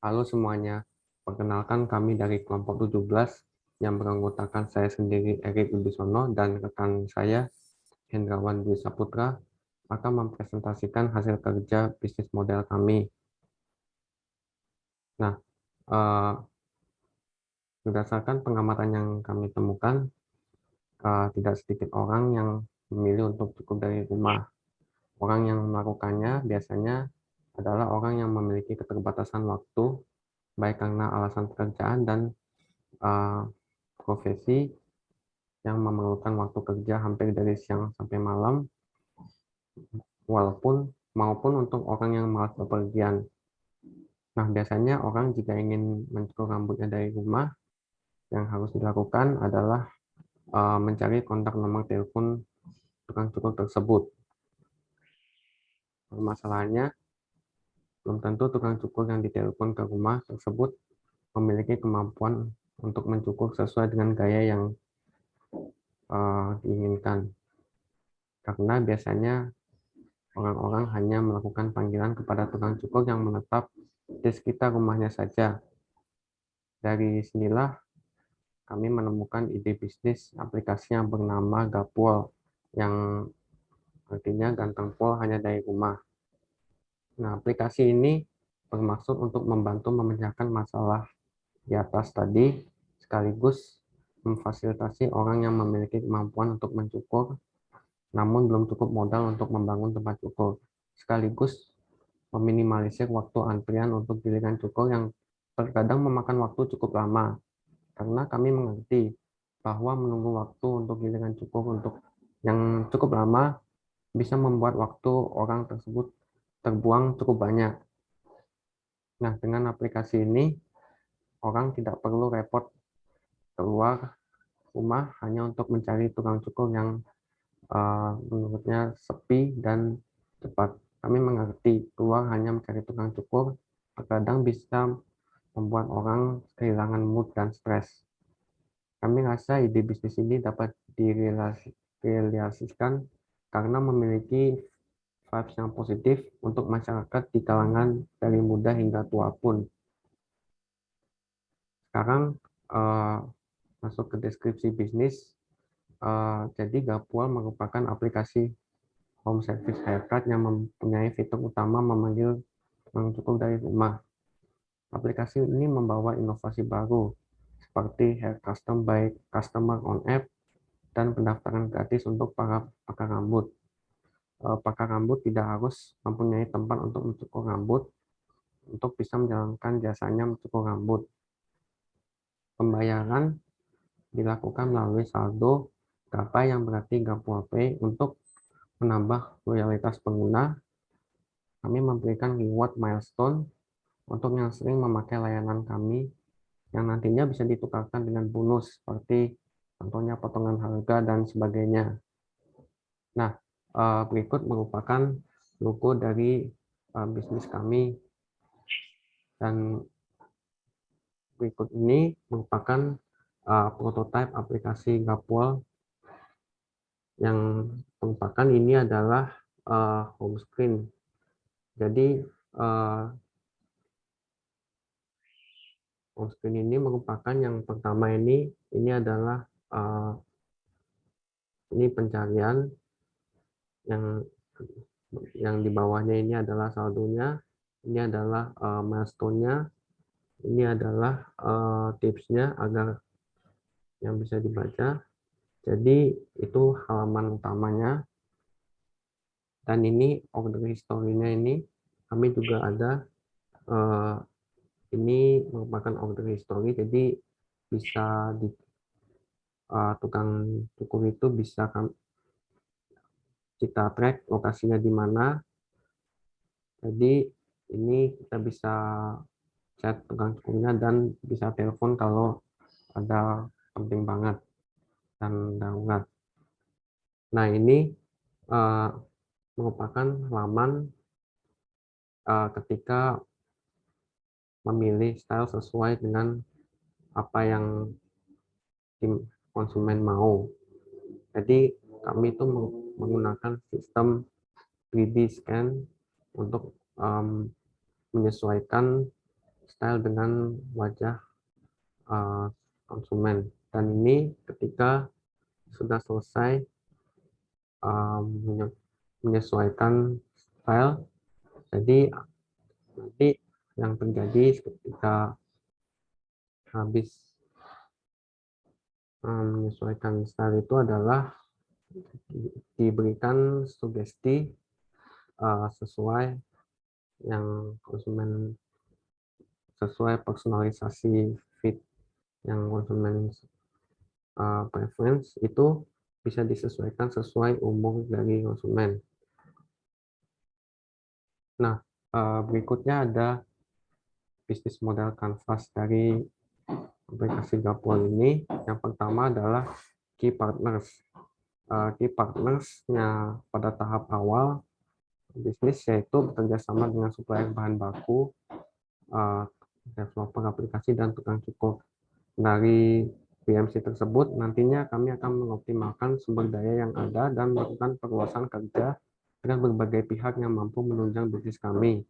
Halo semuanya, perkenalkan kami dari kelompok 17 yang beranggotakan saya sendiri Erik Wibisono dan rekan saya Hendrawan Dwi Saputra akan mempresentasikan hasil kerja bisnis model kami. Nah, berdasarkan pengamatan yang kami temukan, tidak sedikit orang yang memilih untuk cukup dari rumah. Orang yang melakukannya biasanya adalah orang yang memiliki keterbatasan waktu, baik karena alasan pekerjaan dan profesi yang memerlukan waktu kerja hampir dari siang sampai malam, maupun untuk orang yang malas bepergian. Nah, biasanya orang jika ingin mencukur rambutnya dari rumah, yang harus dilakukan adalah mencari kontak nomor telepon tukang cukur tersebut. Masalahnya, belum tentu tukang cukur yang ditelepon ke rumah tersebut memiliki kemampuan untuk mencukur sesuai dengan gaya yang diinginkan. Karena biasanya orang-orang hanya melakukan panggilan kepada tukang cukur yang menetap di sekitar rumahnya saja. Dari sinilah kami menemukan ide bisnis aplikasi yang bernama Gapul, yang artinya ganteng pol hanya dari rumah. Nah, aplikasi ini bermaksud untuk membantu memecahkan masalah di atas tadi, sekaligus memfasilitasi orang yang memiliki kemampuan untuk mencukur, namun belum cukup modal untuk membangun tempat cukur, sekaligus meminimalisir waktu antrian untuk giliran cukur yang terkadang memakan waktu cukup lama. Karena kami mengerti bahwa menunggu waktu untuk giliran cukur untuk yang cukup lama bisa membuat waktu orang tersebut terbuang cukup banyak. Nah, dengan aplikasi ini, orang tidak perlu repot keluar rumah hanya untuk mencari tukang cukur yang menurutnya sepi dan cepat. Kami mengerti keluar hanya mencari tukang cukur terkadang bisa membuat orang kehilangan mood dan stres. Kami rasa ide bisnis ini dapat direalisasikan karena memiliki vibes yang positif untuk masyarakat di kalangan dari muda hingga tua pun. Sekarang masuk ke deskripsi bisnis. Jadi Gapul merupakan aplikasi home service haircut yang mempunyai fitur utama memanggil tukang cukur dari rumah. Aplikasi ini membawa inovasi baru seperti hair custom by customer on app dan pendaftaran gratis untuk para pakar rambut. Pakar rambut tidak harus mempunyai tempat untuk mencukur rambut untuk bisa menjalankan jasanya mencukur rambut. Pembayaran dilakukan melalui saldo GAPA yang berarti Gapul Pay. Untuk menambah loyalitas pengguna, kami memberikan reward milestone untuk yang sering memakai layanan kami yang nantinya bisa ditukarkan dengan bonus seperti contohnya potongan harga dan sebagainya. Nah, berikut merupakan logo dari bisnis kami, dan berikut ini merupakan prototipe aplikasi Gapul yang merupakan ini adalah home screen. Jadi home screen ini merupakan yang pertama ini adalah ini pencarian yang di bawahnya ini adalah saldonya, ini adalah milestone-nya, ini adalah tipsnya agar yang bisa dibaca. Jadi itu halaman utamanya, dan ini order history-nya ini kami juga ada. Ini merupakan order history, jadi bisa di tukang cukur itu bisa kita track lokasinya di mana. Jadi ini kita bisa chat tukang cukurnya dan bisa telepon kalau ada penting banget dan darurat. Nah, ini merupakan halaman ketika memilih style sesuai dengan apa yang tim konsumen mau. Jadi kami itu menggunakan sistem 3D scan untuk menyesuaikan style dengan wajah konsumen. Dan ini ketika sudah selesai menyesuaikan style, jadi nanti yang terjadi ketika habis menyesuaikan style itu adalah diberikan sugesti sesuai yang konsumen, sesuai personalisasi fit yang konsumen preference itu bisa disesuaikan sesuai umur dari konsumen. Nah, berikutnya ada bisnis model canvas dari aplikasi Gapol ini. Yang pertama adalah key partners. Key partners-nya pada tahap awal bisnis yaitu bekerja sama dengan supplier bahan baku, developer aplikasi, dan tukang cukur. Dari BMC tersebut, nantinya kami akan mengoptimalkan sumber daya yang ada dan melakukan perluasan kerja dengan berbagai pihak yang mampu menunjang bisnis kami.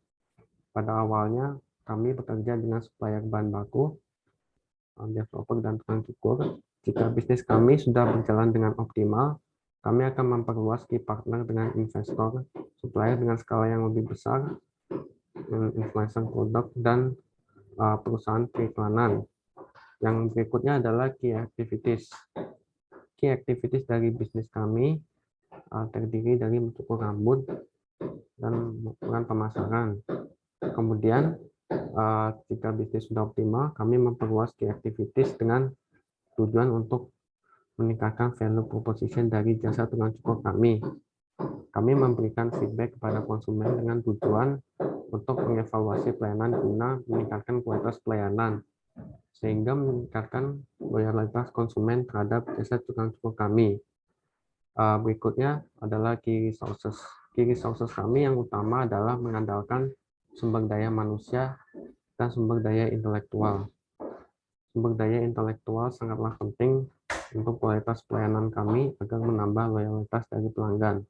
Pada awalnya, kami bekerja dengan supplier bahan baku, developer, dan tukang cukur. Jika bisnis kami sudah berjalan dengan optimal, kami akan memperluas key partner dengan investor, supplier dengan skala yang lebih besar, influencer produk, dan perusahaan periklanan. Yang berikutnya adalah key activities. Key activities dari bisnis kami terdiri dari mencukur rambut dan melakukan pemasaran. Kemudian, jika bisnis sudah optimal, kami memperluas key activities dengan tujuan untuk meningkatkan value proposition dari jasa tukang cukur kami. Kami memberikan feedback kepada konsumen dengan tujuan untuk mengevaluasi pelayanan guna meningkatkan kualitas pelayanan, sehingga meningkatkan loyalitas konsumen terhadap jasa tukang cukur kami. Berikutnya adalah key resources. Key resources kami yang utama adalah mengandalkan sumber daya manusia dan sumber daya intelektual. Sumber daya intelektual sangatlah penting untuk kualitas pelayanan kami agar menambah loyalitas dari pelanggan.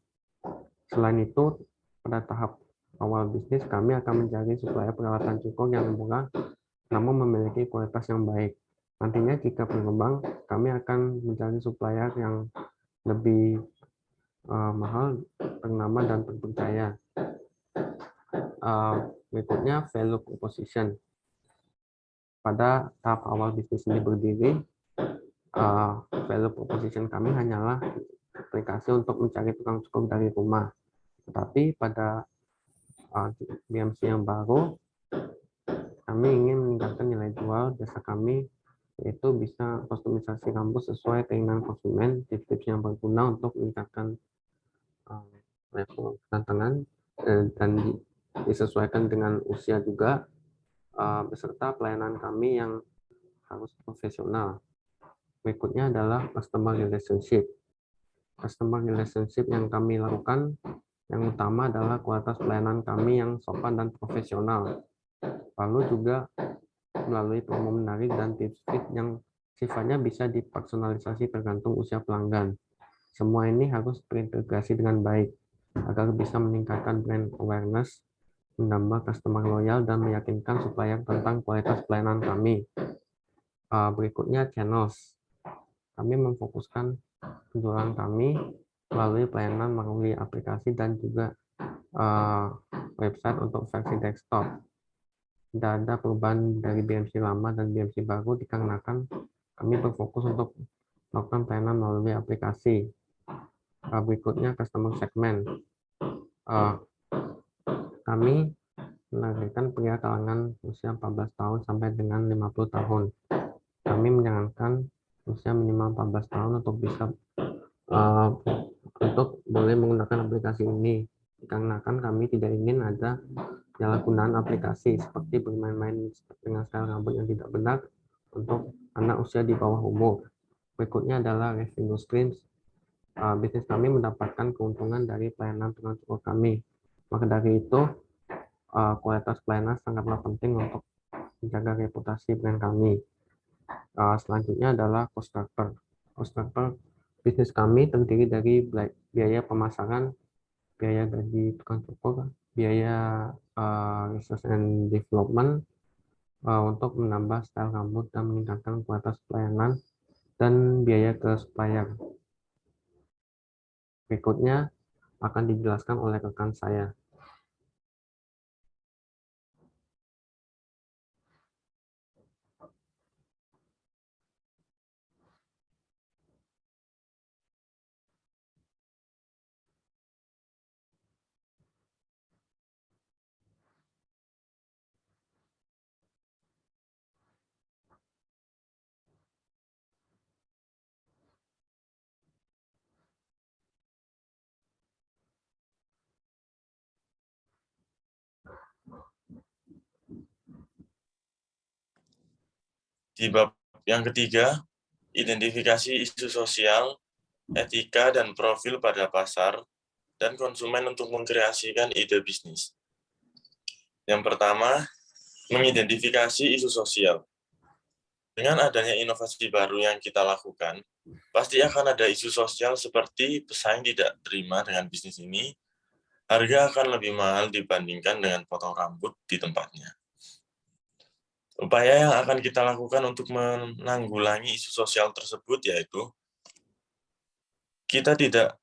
Selain itu, pada tahap awal bisnis, kami akan mencari supplier peralatan cukur yang murah namun memiliki kualitas yang baik. Nantinya jika berkembang, kami akan mencari supplier yang lebih mahal, ternama, dan terpercaya. Berikutnya, value proposition. Pada tahap awal bisnis ini berdiri, value proposition kami hanyalah aplikasi untuk mencari tukang cukur dari rumah. Tetapi pada BMC yang baru, kami ingin meningkatkan nilai jual jasa kami, yaitu bisa kustomisasi rambut sesuai keinginan konsumen, tips-tips yang berguna untuk meningkatkan level kegantengan dan disesuaikan dengan usia juga, beserta pelayanan kami yang harus profesional. Berikutnya adalah customer relationship. Customer relationship yang kami lakukan yang utama adalah kualitas pelayanan kami yang sopan dan profesional. Lalu juga melalui promo menarik dan tips fit yang sifatnya bisa dipersonalisasi tergantung usia pelanggan. Semua ini harus terintegrasi dengan baik agar bisa meningkatkan brand awareness, menambah customer loyal, dan meyakinkan supplier tentang kualitas pelayanan kami. Berikutnya channels. Kami memfokuskan penjualan kami melalui pelayanan melalui aplikasi dan juga website untuk versi desktop. Tidak ada perubahan dari BMC lama dan BMC baru dikarenakan kami berfokus untuk melakukan pelayanan melalui aplikasi. Berikutnya customer segment. Kami menargetkan pria kalangan usia 14 tahun sampai dengan 50 tahun. Kami menyarankan usia minimal 14 tahun untuk bisa untuk boleh menggunakan aplikasi ini, dikarenakan kami tidak ingin ada penyalahgunaan aplikasi seperti bermain-main dengan style rambut yang tidak benar untuk anak usia di bawah umur. Berikutnya adalah revenue streams. Bisnis kami mendapatkan keuntungan dari pelayanan tukang cukur kami. Maka dari itu, kualitas pelayanan sangatlah penting untuk menjaga reputasi brand kami. Selanjutnya adalah cost structure. Cost structure bisnis kami terdiri dari biaya pemasaran, biaya gaji tukang cukur, biaya research and development, untuk menambah style rambut dan meningkatkan kualitas pelayanan dan biaya ke supplier. Berikutnya akan dijelaskan oleh rekan saya. Di bab yang ketiga, identifikasi isu sosial, etika, dan profil pada pasar dan konsumen untuk mengkreasikan ide bisnis. Yang pertama, mengidentifikasi isu sosial. Dengan adanya inovasi baru yang kita lakukan, pasti akan ada isu sosial seperti pesaing tidak terima dengan bisnis ini, harga akan lebih mahal dibandingkan dengan potong rambut di tempatnya. Upaya yang akan kita lakukan untuk menanggulangi isu sosial tersebut yaitu kita tidak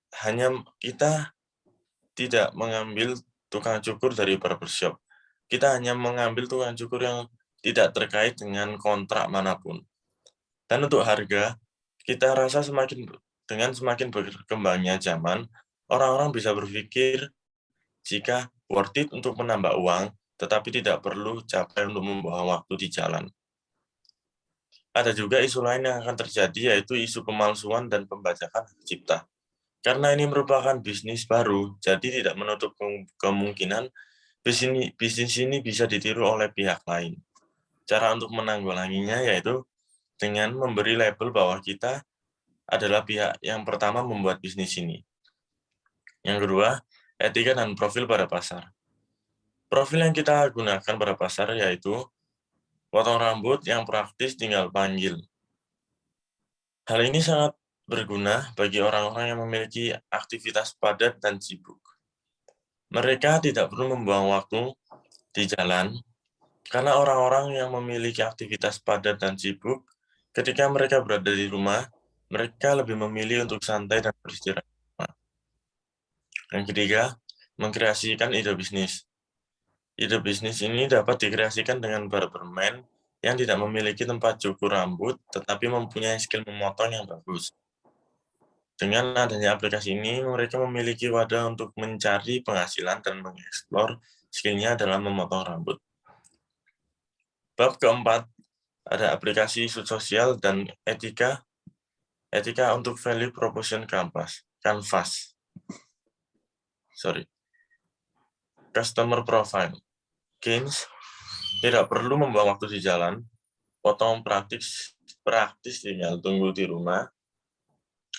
mengambil tukang cukur dari barbershop. Kita hanya mengambil tukang cukur yang tidak terkait dengan kontrak manapun. Dan untuk harga, kita rasa dengan semakin berkembangnya zaman, orang-orang bisa berpikir jika worth it untuk menambah uang, tetapi tidak perlu capek untuk membuang waktu di jalan. Ada juga isu lain yang akan terjadi, yaitu isu pemalsuan dan pembajakan hak cipta. Karena ini merupakan bisnis baru, jadi tidak menutup kemungkinan bisnis ini bisa ditiru oleh pihak lain. Cara untuk menanggulanginya yaitu dengan memberi label bahwa kita adalah pihak yang pertama membuat bisnis ini. Yang kedua, etika dan profil pada pasar. Profil yang kita gunakan pada pasar yaitu potong rambut yang praktis tinggal panggil. Hal ini sangat berguna bagi orang-orang yang memiliki aktivitas padat dan sibuk. Mereka tidak perlu membuang waktu di jalan karena orang-orang yang memiliki aktivitas padat dan sibuk, ketika mereka berada di rumah, mereka lebih memilih untuk santai dan beristirahat. Yang ketiga, mengkreasikan ide bisnis. Ide bisnis ini dapat dikreasikan dengan barberman yang tidak memiliki tempat cukur rambut, tetapi mempunyai skill memotong yang bagus. Dengan adanya aplikasi ini, mereka memiliki wadah untuk mencari penghasilan dan mengeksplor skill-nya dalam memotong rambut. Bab keempat, ada aplikasi isu sosial dan etika untuk value proposition canvas. Customer profile. Gains tidak perlu membuang waktu di jalan, potong praktis tinggal tunggu di rumah.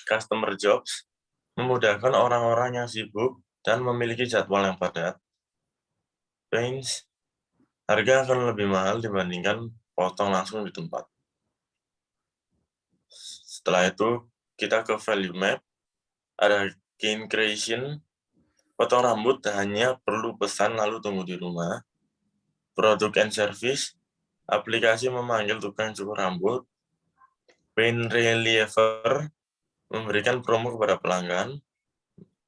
Customer jobs memudahkan orang-orang yang sibuk dan memiliki jadwal yang padat. Pains, harga akan lebih mahal dibandingkan potong langsung di tempat. Setelah itu, kita ke value map. Ada gain creation, potong rambut hanya perlu pesan lalu tunggu di rumah. Product and service, aplikasi memanggil tukang cukur rambut. Pain reliever, memberikan promo kepada pelanggan,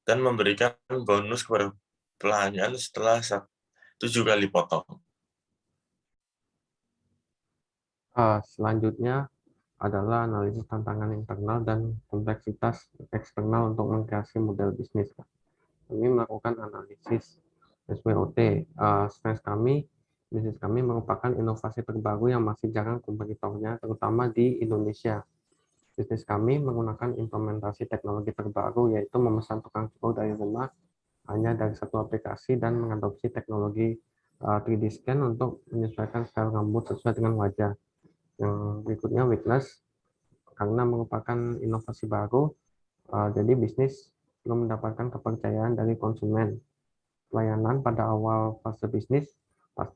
dan memberikan bonus kepada pelanggan setelah 7 kali potong. Selanjutnya adalah analisis tantangan internal dan kompleksitas eksternal untuk mengkreasi model bisnis. Kami melakukan analisis SWOT. Strength kami, bisnis kami merupakan inovasi terbaru yang masih jarang kompetitornya, terutama di Indonesia. Bisnis kami menggunakan implementasi teknologi terbaru, yaitu memesan tukang cukur dari rumah hanya dari satu aplikasi dan mengadopsi teknologi 3D scan untuk menyesuaikan style rambut sesuai dengan wajah. Yang berikutnya weakness, karena merupakan inovasi baru, jadi bisnis belum mendapatkan kepercayaan dari konsumen. Pelayanan pada awal fase bisnis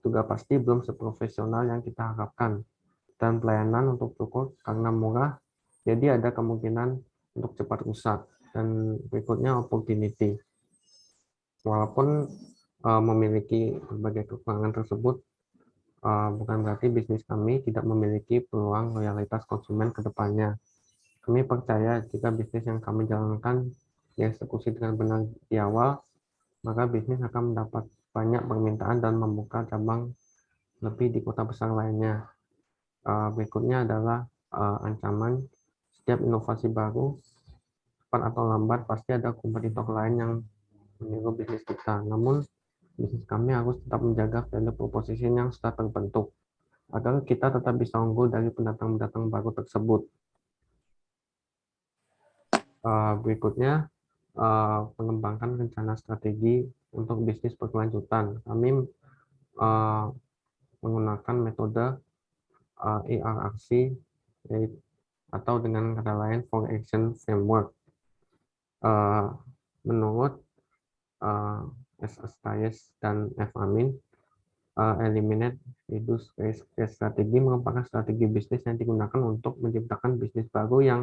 juga pasti belum seprofesional yang kita harapkan. Dan pelayanan untuk cukur karena murah, jadi ada kemungkinan untuk cepat rusak. Dan berikutnya opportunity. Walaupun memiliki berbagai kekurangan tersebut, bukan berarti bisnis kami tidak memiliki peluang loyalitas konsumen ke depannya. Kami percaya jika bisnis yang kami jalankan dieksekusi dengan benar di awal, maka bisnis akan mendapat banyak permintaan dan membuka cabang lebih di kota besar lainnya. Berikutnya adalah ancaman setiap inovasi baru, cepat atau lambat pasti ada kompetitor lain yang meniru bisnis kita. Namun, bisnis kami harus tetap menjaga value proposition yang sudah terbentuk, agar kita tetap bisa unggul dari pendatang-pendatang baru tersebut. Berikutnya, mengembangkan rencana strategi untuk bisnis berkelanjutan. Kami menggunakan metode ARRC atau dengan kata lain 4 Action Framework. Menurut S. Astias dan F. Amin, eliminate, reduce, create strategi merupakan strategi bisnis yang digunakan untuk menciptakan bisnis baru yang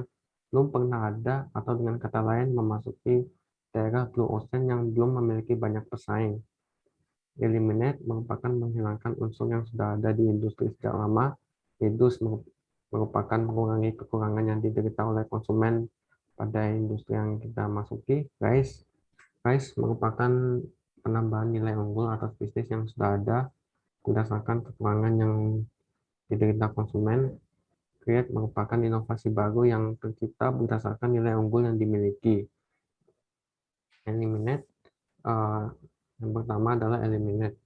belum pernah ada, atau dengan kata lain memasuki daerah blue ocean yang belum memiliki banyak pesaing. Eliminate merupakan menghilangkan unsur yang sudah ada di industri sejak lama. Reduce merupakan mengurangi kekurangan yang diderita oleh konsumen pada industri yang kita masuki. Rise merupakan penambahan nilai unggul atas bisnis yang sudah ada berdasarkan kekurangan yang diderita konsumen. Create merupakan inovasi baru yang tercipta berdasarkan nilai unggul yang dimiliki. Eliminate, yang pertama adalah eliminate.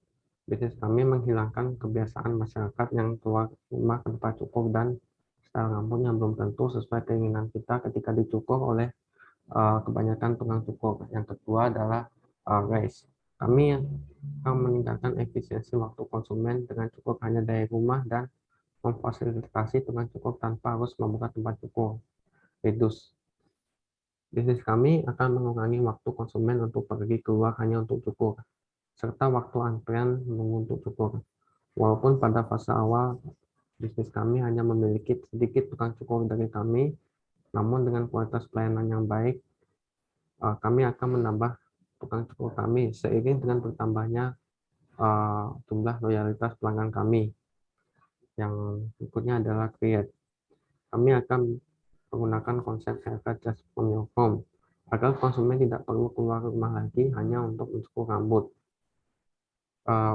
Bisnis kami menghilangkan kebiasaan masyarakat yang keluar rumah tanpa cukur dan style rambut yang belum tentu sesuai keinginan kita ketika dicukur oleh kebanyakan tukang cukur. Yang kedua adalah raise. Kami akan meningkatkan efisiensi waktu konsumen dengan cukur hanya dari rumah dan memfasilitasi tukang cukur tanpa harus membuka tempat cukur. Reduce. Bisnis kami akan mengurangi waktu konsumen untuk pergi keluar hanya untuk cukur, serta waktu antrian menunggu untuk cukur. Walaupun pada fase awal bisnis kami hanya memiliki sedikit tukang cukur dari kami, namun dengan kualitas pelayanan yang baik, kami akan menambah tukang cukur kami seiring dengan bertambahnya jumlah loyalitas pelanggan kami. Yang berikutnya adalah create. Kami akan menggunakan konsep haircut just from your home agar konsumen tidak perlu keluar rumah lagi hanya untuk mencukur rambut.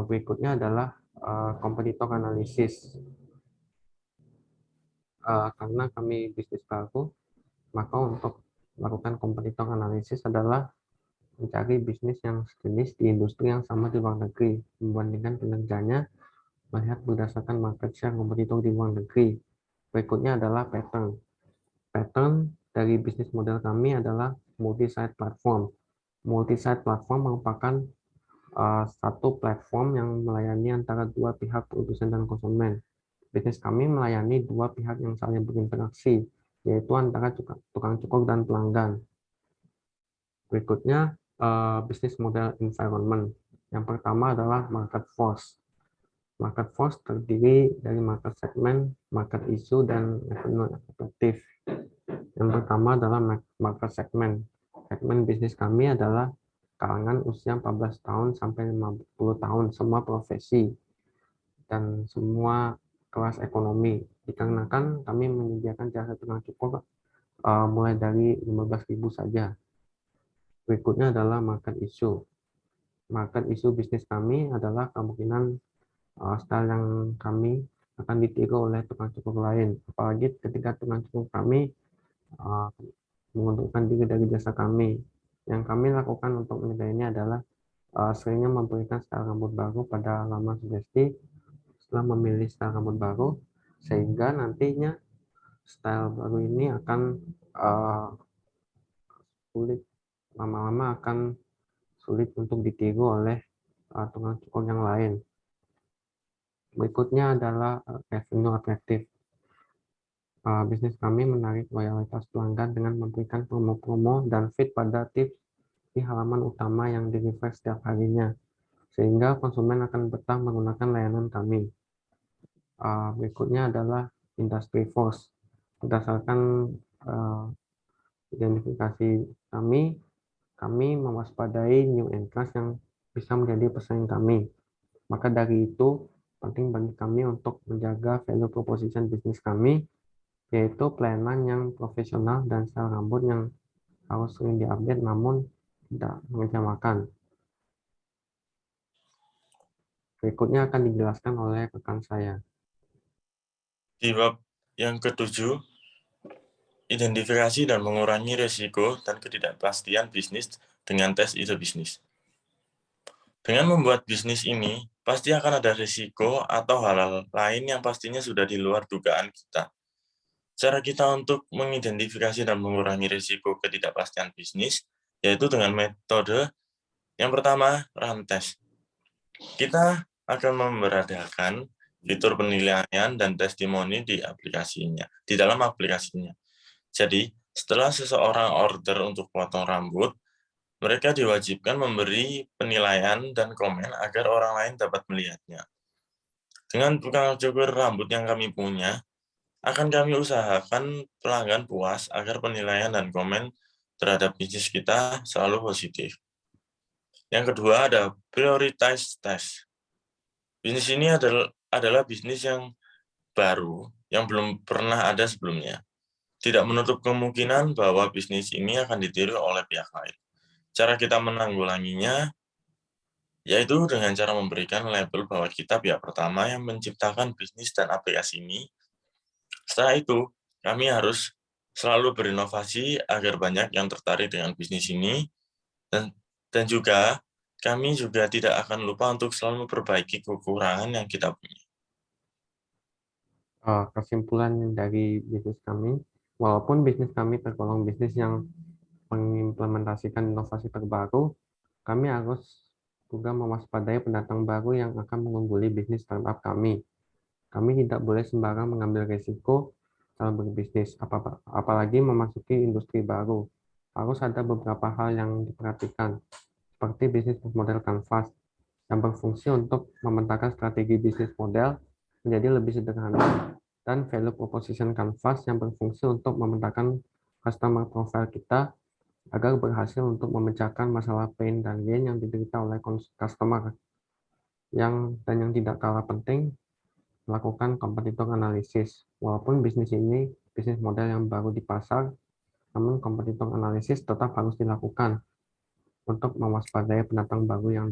Berikutnya adalah kompetitor analisis. Karena kami bisnis baru, maka untuk melakukan kompetitor analisis adalah mencari bisnis yang sejenis di industri yang sama di luar negeri, membandingkan kinerjanya, melihat berdasarkan market share kompetitor di luar negeri. Berikutnya adalah pattern. Pattern dari bisnis model kami adalah multi-site platform. Multi-site platform merupakan satu platform yang melayani antara dua pihak, produsen dan konsumen. Bisnis kami melayani dua pihak yang saling berinteraksi, yaitu antara tukang cukur dan pelanggan. Berikutnya, bisnis model environment. Yang pertama adalah market force. Market force terdiri dari market segment, market issue, dan revenue efektif. Yang pertama adalah market segment. Segmen bisnis kami adalah kalangan usia 14 tahun sampai 50 tahun, semua profesi dan semua kelas ekonomi. Dikarenakan kami menyediakan jasa tukang cukur mulai dari 15.000 saja. Berikutnya adalah market issue. Market issue bisnis kami adalah kemungkinan style yang kami akan ditiru oleh tukang cukur lain. Apalagi ketika tukang cukur kami mengundurkan diri dari jasa kami. Yang kami lakukan untuk mencegah ini adalah seringnya memberikan style rambut baru pada laman sugesti setelah memilih style rambut baru, sehingga nantinya style baru ini akan sulit, lama-lama akan sulit untuk ditiru oleh tukang cukur yang lain. Berikutnya adalah revenue atraktif. Bisnis kami menarik loyalitas pelanggan dengan memberikan promo-promo dan feed pada tips di halaman utama yang di-refresh setiap harinya, sehingga konsumen akan betah menggunakan layanan kami. Berikutnya adalah industry force. Berdasarkan identifikasi kami mewaspadai new entrants yang bisa menjadi pesaing kami. Maka dari itu, penting bagi kami untuk menjaga value proposition bisnis kami, yaitu pelayanan yang profesional dan style rambut yang harus sering diupdate namun tidak mengecewakan. Berikutnya akan dijelaskan oleh rekan saya. Di bab yang ke-7, identifikasi dan mengurangi risiko dan ketidakpastian bisnis dengan tes ide bisnis. Dengan membuat bisnis ini, pasti akan ada risiko atau hal-hal lain yang pastinya sudah di luar dugaan kita. Cara kita untuk mengidentifikasi dan mengurangi risiko ketidakpastian bisnis, yaitu dengan metode yang pertama, run test. Kita akan memberadakan fitur penilaian dan testimoni di dalam aplikasinya. Jadi, setelah seseorang order untuk potong rambut, mereka diwajibkan memberi penilaian dan komen agar orang lain dapat melihatnya. Dengan tukang cukur rambut yang kami punya, akan kami usahakan pelanggan puas agar penilaian dan komen terhadap bisnis kita selalu positif. Yang kedua ada prioritize test. Bisnis ini adalah bisnis yang baru, yang belum pernah ada sebelumnya. Tidak menutup kemungkinan bahwa bisnis ini akan ditiru oleh pihak lain. Cara kita menanggulanginya yaitu dengan cara memberikan label bahwa kita pihak pertama yang menciptakan bisnis dan aplikasi ini. Setelah itu, kami harus selalu berinovasi agar banyak yang tertarik dengan bisnis ini, dan juga kami juga tidak akan lupa untuk selalu memperbaiki kekurangan yang kita punya. Kesimpulan dari bisnis kami, walaupun bisnis kami tergolong bisnis yang mengimplementasikan inovasi terbaru, kami harus juga mewaspadai pendatang baru yang akan mengungguli bisnis startup kami. Kami tidak boleh sembarang mengambil risiko dalam berbisnis, apalagi memasuki industri baru. Harus ada beberapa hal yang diperhatikan, seperti bisnis model kanvas, yang berfungsi untuk memetakan strategi bisnis model menjadi lebih sederhana, dan value proposition canvas yang berfungsi untuk memetakan customer profile kita agar berhasil untuk memecahkan masalah pain dan gain yang diderita oleh customer. Yang tidak kalah penting, melakukan kompetitor analisis. Walaupun bisnis ini bisnis model yang baru di pasar, namun kompetitor analisis tetap harus dilakukan untuk mewaspadai pendatang baru yang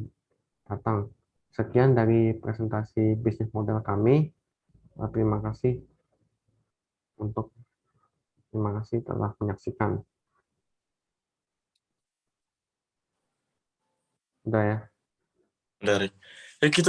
datang. Sekian dari presentasi bisnis model kami. Terima kasih telah menyaksikan. Udah ya. Dari kita